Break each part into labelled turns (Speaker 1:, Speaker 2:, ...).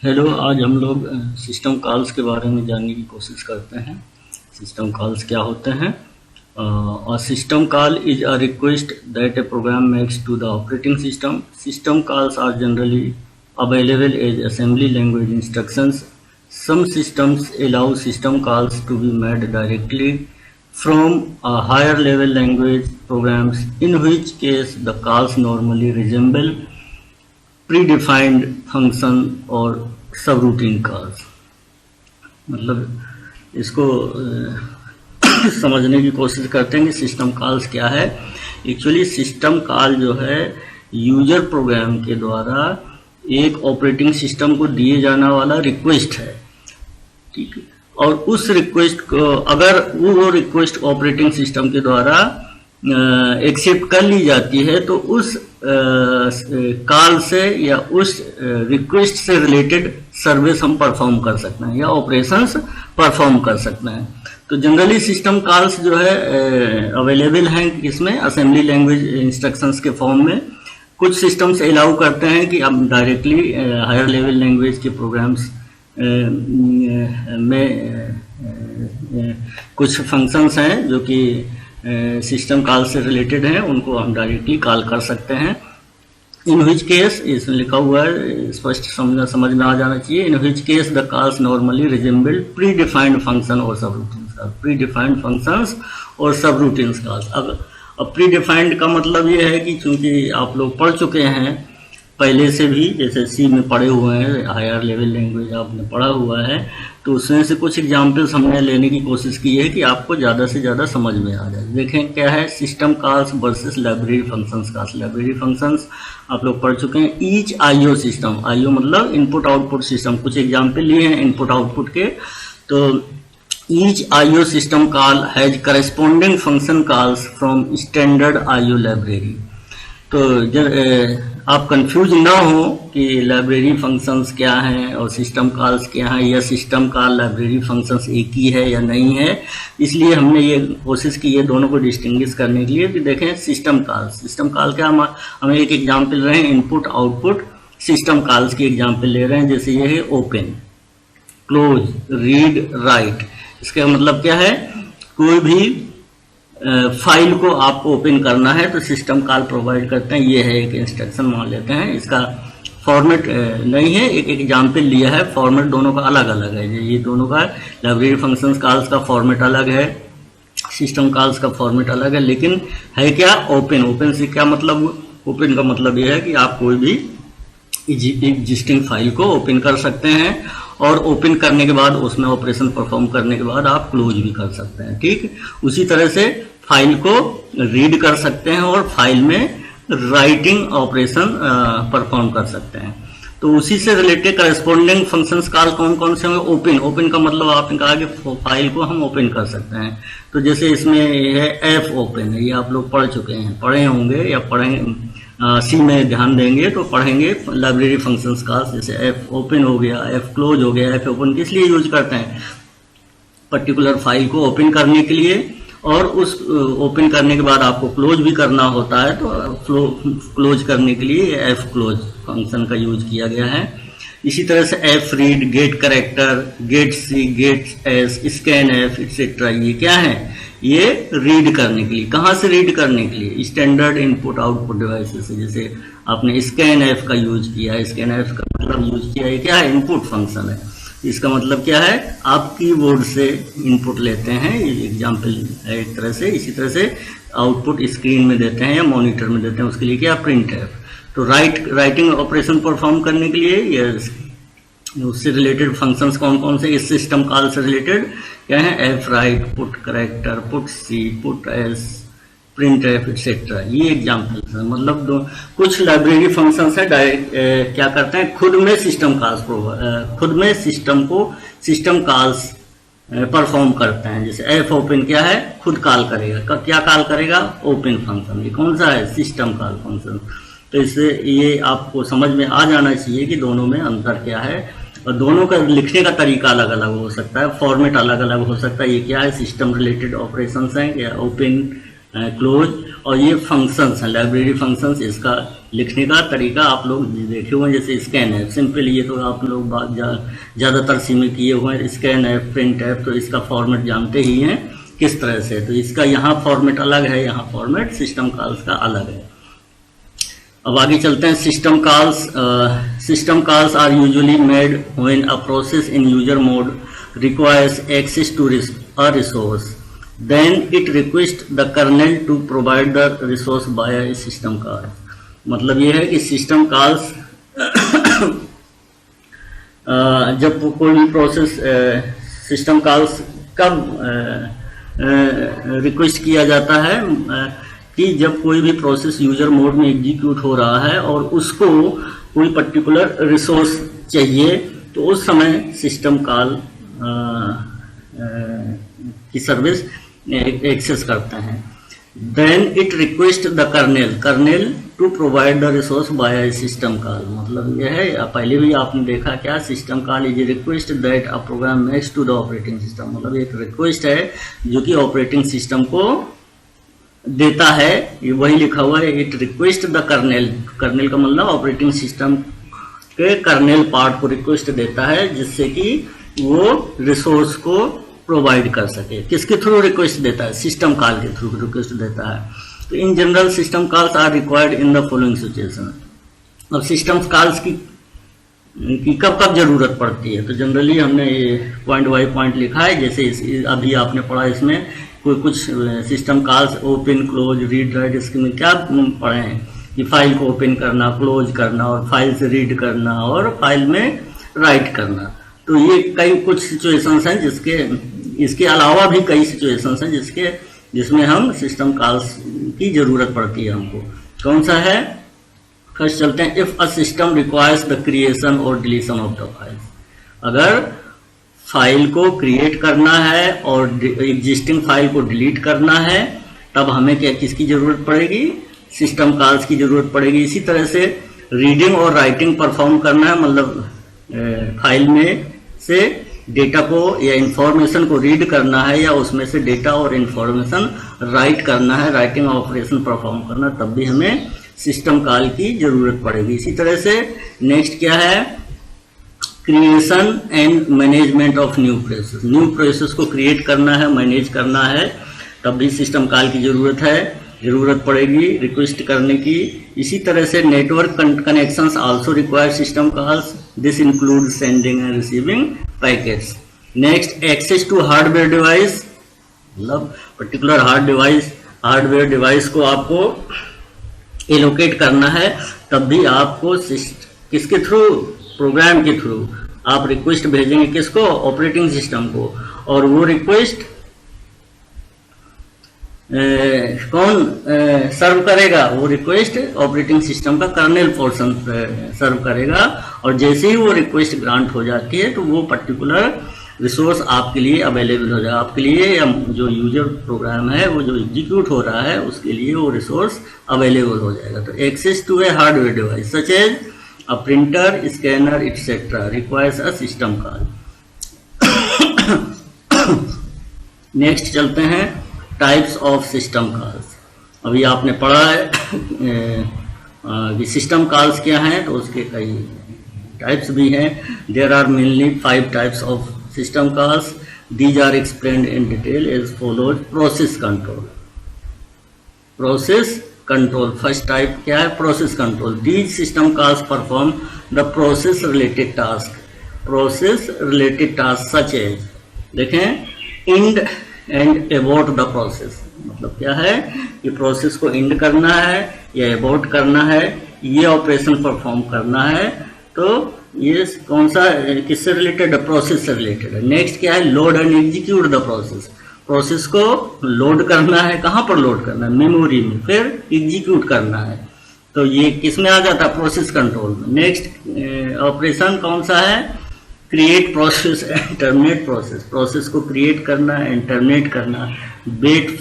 Speaker 1: Hello, आज हम लोग सिस्टम कॉल्स के बारे में जानने की कोशिश करते हैं। सिस्टम कॉल्स क्या होते हैं? और system call is a request that a program makes to the operating system. System calls are generally available as assembly language instructions. Some systems allow system calls to be made directly from a higher level language programs, in which case the calls normally resemble predefined function और subroutine calls. मतलब इसको समझने की कोशिश करते हैं कि system calls क्या है। एक्चुअली सिस्टम कॉल जो है यूजर प्रोग्राम के द्वारा एक ऑपरेटिंग सिस्टम को दिए जाने वाला रिक्वेस्ट है, ठीक है। और उस रिक्वेस्ट को अगर वो रिक्वेस्ट ऑपरेटिंग सिस्टम के द्वारा एक्सेप्ट कर ली जाती है तो उस कॉल से या उस रिक्वेस्ट से रिलेटेड सर्विस हम परफॉर्म कर सकते हैं या ऑपरेशंस परफॉर्म कर सकते हैं। तो जनरली सिस्टम कॉल्स जो है अवेलेबल हैं इसमें असेंबली लैंग्वेज इंस्ट्रक्शंस के फॉर्म में। कुछ सिस्टम्स अलाउ करते हैं कि आप डायरेक्टली हायर लेवल लैंग्वेज के प्रोग्राम्स में कुछ फंक्शंस हैं जो कि सिस्टम कॉल से रिलेटेड हैं, उनको हम डायरेक्टली कॉल कर सकते हैं। इन विच केस, इसमें लिखा हुआ है, स्पष्ट समझ में आ जाना चाहिए। In which case the calls normally resemble predefined function और subroutines calls. Predefined functions और सब रूटीन्स कॉल्स। अब प्री डिफाइंड का मतलब ये है कि चूंकि आप लोग पढ़ चुके हैं पहले से भी, जैसे सी में पढ़े हुए हैं, हायर लेवल लैंग्वेज आपने पढ़ा हुआ है, तो उसमें से कुछ एग्जाम्पल्स हमने लेने की कोशिश की है कि आपको ज़्यादा से ज़्यादा समझ में आ जाए। देखें क्या है system calls versus library functions calls. Library functions आप लोग पढ़ चुके हैं। ईच आईओ सिस्टम, आईओ मतलब इनपुट आउटपुट सिस्टम, कुछ एग्जाम्पल लिए हैं इनपुट आउटपुट के। तो each IO system call has corresponding function calls from standard IO library. तो आप कंफ्यूज ना हो कि लाइब्रेरी फंक्शंस क्या हैं और सिस्टम कॉल्स क्या हैं, या सिस्टम कॉल लाइब्रेरी फंक्शंस एक ही है या नहीं है। इसलिए हमने ये कोशिश की है दोनों को डिस्टिंग्विश करने के लिए कि देखें सिस्टम कॉल क्या, हमें एक एग्जाम्पल रहे हैं इनपुट आउटपुट सिस्टम कॉल्स की एग्जाम्पल ले रहे हैं। जैसे ये है ओपन, क्लोज, रीड, राइट। इसका मतलब क्या है, कोई भी फाइल को आपको ओपन करना है तो सिस्टम कॉल प्रोवाइड करते हैं। ये है एक इंस्ट्रक्शन मान लेते हैं, इसका फॉर्मेट नहीं है, एक एग्जाम्पल लिया है, फॉर्मेट दोनों का अलग अलग है। ये दोनों का लाइब्रेरी फंक्शंस कॉल्स का फॉर्मेट अलग है, सिस्टम कॉल्स का फॉर्मेट अलग है, लेकिन है क्या ओपन। ओपन से क्या मतलब, ओपन का मतलब ये है कि आप कोई भी एग्जिस्टिंग फाइल को ओपन कर सकते हैं और ओपन करने के बाद उसमें ऑपरेशन परफॉर्म करने के बाद आप क्लोज भी कर सकते हैं, ठीक। उसी तरह से फाइल को रीड कर सकते हैं और फाइल में राइटिंग ऑपरेशन परफॉर्म कर सकते हैं। तो उसी से रिलेटेड करस्पॉन्डिंग फंक्शंस कॉल कौन कौन से होंगे? ओपन, ओपन का मतलब आपने कहा कि फाइल को हम ओपन कर सकते हैं। तो जैसे इसमें है एफ ओपन है, ये आप लोग पढ़ चुके हैं, पढ़े होंगे या पढ़ेंगे, सी में ध्यान देंगे तो पढ़ेंगे लाइब्रेरी फंक्शंस कॉल्स। जैसे एफ ओपन हो गया, एफ क्लोज हो गया। एफ ओपन किस लिए यूज करते हैं? पर्टिकुलर फाइल को ओपन करने के लिए, और उस ओपन करने के बाद आपको क्लोज भी करना होता है, तो क्लोज करने के लिए एफ क्लोज फंक्शन का यूज किया गया है। इसी तरह से F read, get character, get C, get S, scan F etcetera, ये क्या है? ये रीड करने के लिए। कहाँ से रीड करने के लिए? स्टैंडर्ड इनपुट आउटपुट डिवाइसेस से। जैसे आपने स्कैन एफ का यूज किया, स्कैन एफ का मतलब यूज किया, ये क्या है? इनपुट फंक्शन है। इसका मतलब क्या है? आप कीबोर्ड से इनपुट लेते हैं, एग्जाम्पल है एक तरह से। इसी तरह से आउटपुट स्क्रीन में देते हैं या मॉनिटर में देते हैं, उसके लिए क्या? प्रिंट है। तो राइटिंग ऑपरेशन परफॉर्म करने के लिए ये उससे रिलेटेड फंक्शंस कौन कौन से इस सिस्टम कॉल से रिलेटेड क्या है? F write, put character, put C, put S, print F etcetera, ये एग्जाम्पल्स है। मतलब कुछ लाइब्रेरी फंक्शंस है डायरेक्ट क्या करते हैं, खुद में सिस्टम कॉल्स खुद में सिस्टम कॉल्स परफॉर्म करते हैं। जैसे एफ ओपन क्या है? खुद कॉल करेगा। क्या कॉल करेगा? Open function. ये कौन सा है? System call function. तो इससे ये आपको समझ में आ जाना चाहिए कि दोनों में अंतर क्या है, और दोनों का लिखने का तरीका अलग अलग हो सकता है, फॉर्मेट अलग अलग हो सकता है। ये क्या है? सिस्टम रिलेटेड ऑपरेशंस हैं, या ओपन, क्लोज, और ये फंक्शंस हैं, लाइब्रेरी फंक्शंस। इसका लिखने का तरीका आप लोग देखे हुए हैं, जैसे स्कैन ऐप सिंपल, ये तो आप लोग बात ज़्यादातर सी में किए हुए हैं। स्कैन ऐप, प्रिंट ऐप, तो इसका फॉर्मेट जानते ही हैं किस तरह से। तो इसका यहाँ फॉर्मेट अलग है, यहाँ फॉर्मेट सिस्टम कॉल्स का अलग है। अब आगे चलते हैं। System calls. System calls are usually made when a process in user mode requires access to a resource, then it request the kernel to provide the resource via a system call। मतलब ये है कि system calls जब कोई भी process, system calls कब request किया जाता है कि जब कोई भी प्रोसेस यूजर मोड में एग्जीक्यूट हो रहा है और उसको कोई पर्टिकुलर रिसोर्स चाहिए, तो उस समय सिस्टम कॉल की सर्विस एक्सेस करते हैं। Then it request the kernel to provide the resource by system call. मतलब यह है, पहले भी आपने देखा क्या, system call is a request that a program makes to the operating system. मतलब एक रिक्वेस्ट है जो कि ऑपरेटिंग सिस्टम को देता है, ये वही लिखा हुआ है। इट रिक्वेस्ट द कर्नेल का मतलब ऑपरेटिंग सिस्टम के कर्नेल पार्ट को रिक्वेस्ट देता है, जिससे कि वो रिसोर्स को प्रोवाइड कर सके। किसके थ्रू रिक्वेस्ट देता है? सिस्टम कॉल के थ्रू रिक्वेस्ट देता है। तो in general system calls are required in the following situation. अब सिस्टम कॉल्स की कब कब जरूरत पड़ती है, तो जनरली हमने ये पॉइंट बाई पॉइंट लिखा है। जैसे अभी आपने पढ़ा, इसमें कुछ system calls open, close, read, right, इसमें क्या पढ़े हैं कि फाइल को ओपन करना, क्लोज करना, और फाइल से रीड करना, और फाइल में राइट करना। तो ये कई कुछ सिचुएशंस हैं इसके अलावा भी कई सिचुएशंस हैं जिसमें हम सिस्टम कॉल्स की जरूरत पड़ती है हमको। कौन सा है? फर्स्ट चलते हैं। If a system requires the creation और डिलीशन ऑफ द फाइल्स। अगर फाइल को क्रिएट करना है और एग्जिस्टिंग फाइल को डिलीट करना है, तब हमें किसकी जरूरत पड़ेगी? सिस्टम कॉल्स की जरूरत पड़ेगी। इसी तरह से रीडिंग और राइटिंग परफॉर्म करना है, मतलब फाइल में से डेटा को या इंफॉर्मेशन को रीड करना है, या उसमें से डेटा और इंफॉर्मेशन राइट करना है, राइटिंग ऑपरेशन परफॉर्म करना, तब भी हमें सिस्टम कॉल की जरूरत पड़ेगी। इसी तरह से नेक्स्ट क्या है? Creation and management of new process को क्रिएट करना है, मैनेज करना है, तब भी सिस्टम कॉल की जरूरत पड़ेगी रिक्वेस्ट करने की। इसी तरह से network connections also require system calls. This include sending and receiving packets. Next, access to hardware device, मतलब पर्टिकुलर हार्डवेयर डिवाइस को आपको एलोकेट करना है, तब भी आपको किसके थ्रू? प्रोग्राम के थ्रू आप रिक्वेस्ट भेजेंगे। किसको? ऑपरेटिंग सिस्टम को। और वो रिक्वेस्ट कौन सर्व करेगा? वो रिक्वेस्ट ऑपरेटिंग सिस्टम का कर्नेल पोर्शन सर्व करेगा। और जैसे ही वो रिक्वेस्ट ग्रांट हो जाती है, तो वो पर्टिकुलर रिसोर्स आपके लिए अवेलेबल हो जाएगा। आपके लिए, या जो यूजर प्रोग्राम है वो जो एग्जीक्यूट हो रहा है, उसके लिए वो रिसोर्स अवेलेबल हो जाएगा। तो access to a hardware device such as a printer, scanner etcetera requires a system call. Next चलते हैं टाइप्स ऑफ सिस्टम कॉल्स। अभी आपने पढ़ा है कि सिस्टम कॉल्स क्या हैं, तो उसके कई टाइप्स भी हैं। There are mainly 5 types of system calls. These are explained in detail as follows. Process control first type क्या है? Process control. These system calls perform the process related task such as, देखें, end and abort the process. मतलब क्या है कि process को end करना है या एबॉर्ट करना है, ये ऑपरेशन परफॉर्म करना है। तो ये कौन सा, किससे रिलेटेड है? प्रोसेस से रिलेटेड है। नेक्स्ट क्या है? Load and execute the process को लोड करना है। कहाँ पर लोड करना है? मेमोरी में। फिर एग्जीक्यूट करना है, तो ये किस में आ जाता है? प्रोसेस कंट्रोल में। नेक्स्ट ऑपरेशन कौन सा है? Create process and terminate process को क्रिएट करना एंड टर्मिनेट करना। Wait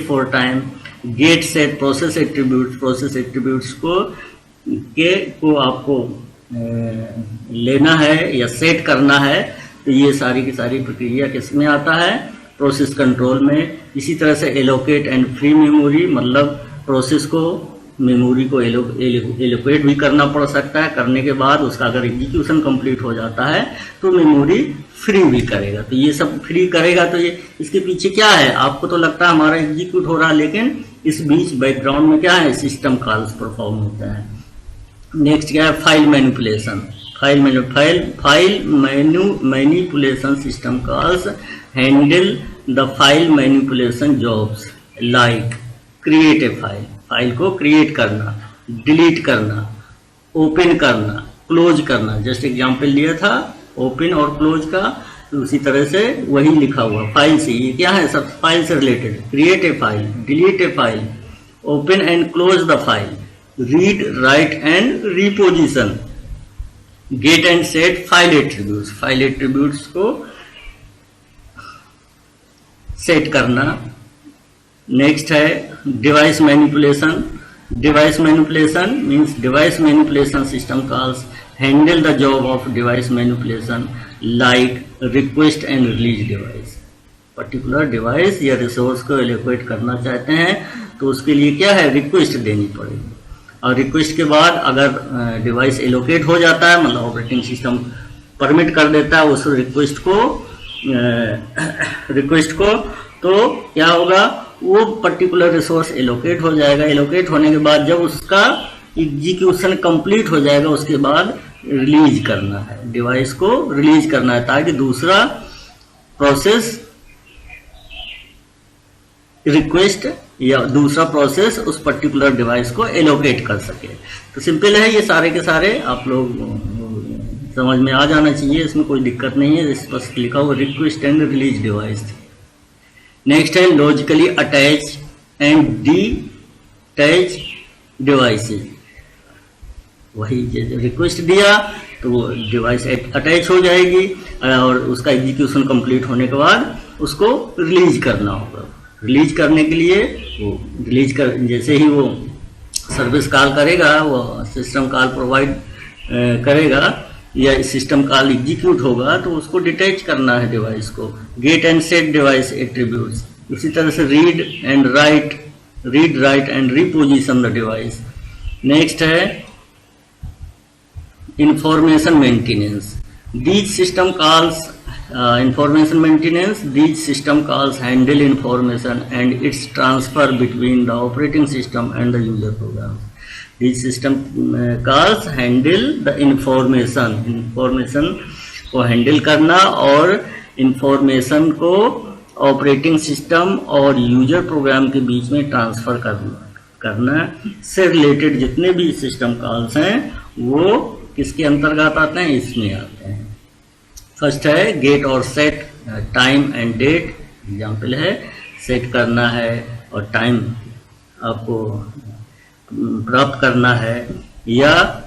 Speaker 1: for time. Get set process attributes को आपको लेना है या सेट करना है। तो ये सारी की सारी प्रक्रिया किस में आता है? प्रोसेस कंट्रोल में। इसी तरह से एलोकेट एंड फ्री मेमोरी, मतलब प्रोसेस को मेमोरी को एलोकेट भी करना पड़ सकता है। करने के बाद उसका अगर एग्जीक्यूशन कंप्लीट हो जाता है तो मेमोरी फ्री भी करेगा। तो ये सब फ्री करेगा, तो ये इसके पीछे क्या है? आपको तो लगता है हमारा एग्जीक्यूट हो रहा है, लेकिन इस बीच बैकग्राउंड में क्या है? सिस्टम कॉल्स परफॉर्म होता है। नेक्स्ट क्या है? File manipulation. File manipulation system calls handle the file manipulation jobs like create a file, file को क्रिएट करना, डिलीट करना, ओपन करना, क्लोज करना। जस्ट एग्जांपल लिया था ओपन और क्लोज का, उसी तरह से वही लिखा हुआ फाइल से। ये क्या है? सब फाइल से related. Create a file, delete a file, open and close the file, read, write and reposition, get and set file attributes, file attributes को सेट करना। नेक्स्ट है device manipulation. Device manipulation means device manipulation system calls handle the job of device manipulation like request and release device. Particular device या resource को allocate करना चाहते हैं तो उसके लिए क्या है? रिक्वेस्ट देनी पड़ेगी। और रिक्वेस्ट के बाद अगर डिवाइस एलोकेट हो जाता है, मतलब ऑपरेटिंग सिस्टम परमिट कर देता है उस रिक्वेस्ट को, तो क्या होगा? वो पर्टिकुलर रिसोर्स एलोकेट हो जाएगा। एलोकेट होने के बाद जब उसका एग्जीक्यूशन कंप्लीट हो जाएगा, उसके बाद रिलीज करना है, डिवाइस को रिलीज करना है, ताकि दूसरा प्रोसेस रिक्वेस्ट या दूसरा प्रोसेस उस पर्टिकुलर डिवाइस को एलोकेट कर सके। तो सिंपल है, ये सारे के सारे आप लोग समझ में आ जाना चाहिए, इसमें कोई दिक्कत नहीं है। स्पष्ट लिखा हुआ request and release device. Next है logically attach and detach devices. वही रिक्वेस्ट दिया तो वो डिवाइस अटैच हो जाएगी और उसका एग्जीक्यूशन कंप्लीट होने के बाद उसको रिलीज करना होगा। रिलीज करने के लिए वो जैसे ही वो सर्विस कॉल करेगा, वो सिस्टम कॉल प्रोवाइड करेगा या सिस्टम कॉल एग्जीक्यूट होगा, तो उसको डिटैच करना है डिवाइस को। Get and set device attributes. इसी तरह से read write and reposition the device. Next है information maintenance. These system calls information maintenance. These system calls handle information and its transfer between the operating system and the user program. These system calls handle the information को handle करना और information को operating system और user program के बीच में transfer करना से related जितने भी सिस्टम कॉल्स हैं वो किसके अंतर्गत आते हैं? इसमें आते हैं। फर्स्ट है गेट और set, time and date. Example है सेट करना है और टाइम आपको प्राप्त करना है या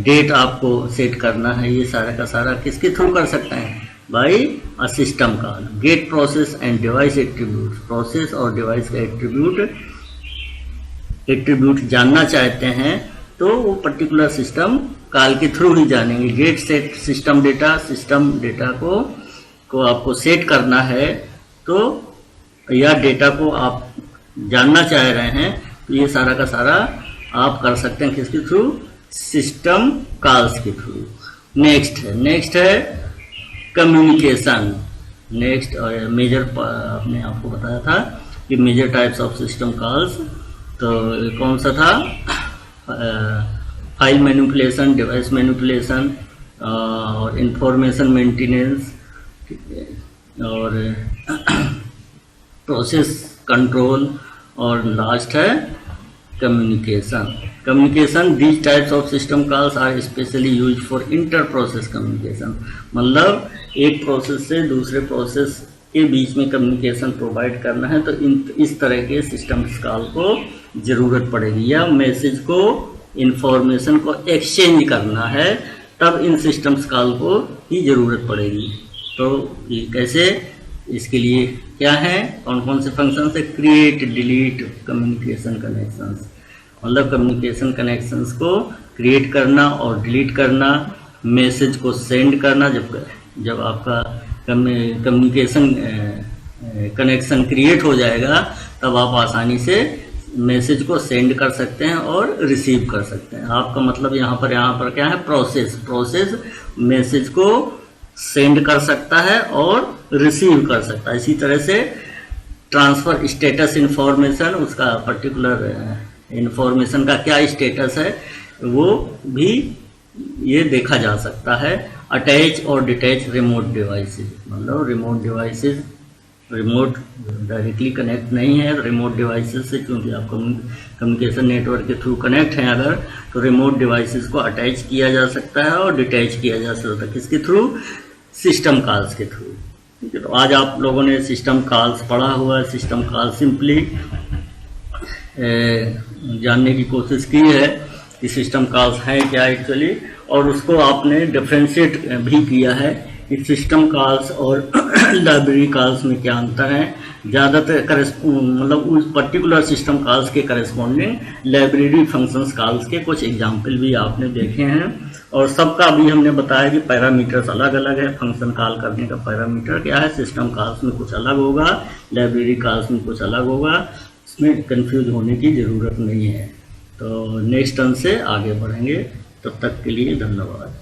Speaker 1: डेट आपको सेट करना है। ये सारा का सारा किसके थ्रू कर सकते हैं? By a system call. Get process and device attribute. Process और डिवाइस का एट्रीब्यूट जानना चाहते हैं तो वो पर्टिकुलर सिस्टम कॉल के थ्रू ही जानेंगे। गेट सेट सिस्टम डेटा को आपको सेट करना है, तो या डेटा को आप जानना चाह रहे हैं तो ये सारा का सारा आप कर सकते हैं किसके थ्रू? सिस्टम कॉल्स के थ्रू। नेक्स्ट है कम्युनिकेशन। नेक्स्ट मेजर, आपने आपको बताया था कि major types of system calls, तो कौन सा था? फाइल मैनिपुलेशन, डिवाइस मैनिपुलेशन और इंफॉर्मेशन मेंटेनेंस और प्रोसेस कंट्रोल और लास्ट है communication. These types of system calls are specially used for inter process communication. मतलब एक प्रोसेस से दूसरे प्रोसेस के बीच में कम्युनिकेशन प्रोवाइड करना है तो इस तरह के सिस्टम कॉल को जरूरत पड़ेगी, या मैसेज को, इंफॉर्मेशन को एक्सचेंज करना है तब इन सिस्टम्स कॉल को ही जरूरत पड़ेगी। तो ये कैसे? इसके लिए क्या है, कौन कौन से फंक्शन है? Create, delete, communication connections. मतलब कम्युनिकेशन कनेक्शंस को क्रिएट करना और डिलीट करना, मैसेज को सेंड करना। जब आपका कम्युनिकेशन कनेक्शन क्रिएट हो जाएगा तब आप आसानी से मैसेज को सेंड कर सकते हैं और रिसीव कर सकते हैं। आपका मतलब यहाँ पर क्या है, प्रोसेस मैसेज को सेंड कर सकता है और रिसीव कर सकता है। इसी तरह से ट्रांसफर स्टेटस इंफॉर्मेशन, उसका पर्टिकुलर इंफॉर्मेशन का क्या स्टेटस है वो भी ये देखा जा सकता है। अटैच और डिटैच रिमोट डिवाइसेस, मतलब remote devices, remote directly connect नहीं है रिमोट डिवाइसेस से, क्योंकि आप कम्युनिकेशन नेटवर्क के थ्रू कनेक्ट हैं अगर, तो रिमोट डिवाइसेस को अटैच किया जा सकता है और डिटैच किया जा सकता है। किसके थ्रू? सिस्टम कॉल्स के थ्रू। ठीक है, तो आज आप लोगों ने सिस्टम कॉल्स पढ़ा हुआ है। सिस्टम कॉल सिंपली जानने की कोशिश की है कि सिस्टम कॉल्स हैं क्या एक्चुअली, और उसको आपने डिफ्रेंशिएट भी किया है कि सिस्टम कॉल्स और लाइब्रेरी कॉल्स में क्या अंतर है। ज़्यादातर मतलब उस पर्टिकुलर सिस्टम कॉल्स के करस्पॉन्डिंग लाइब्रेरी फंक्शंस कॉल्स के कुछ एग्जाम्पल भी आपने देखे हैं, और सबका भी हमने बताया कि पैरामीटर्स अलग अलग है। फंक्शन कॉल करने का पैरामीटर क्या है, सिस्टम कॉल्स में कुछ अलग होगा, लाइब्रेरी कॉल्स में कुछ अलग होगा। इसमें कंफ्यूज होने की ज़रूरत नहीं है। तो नेक्स्ट टर्न से आगे बढ़ेंगे, तब तक के लिए धन्यवाद।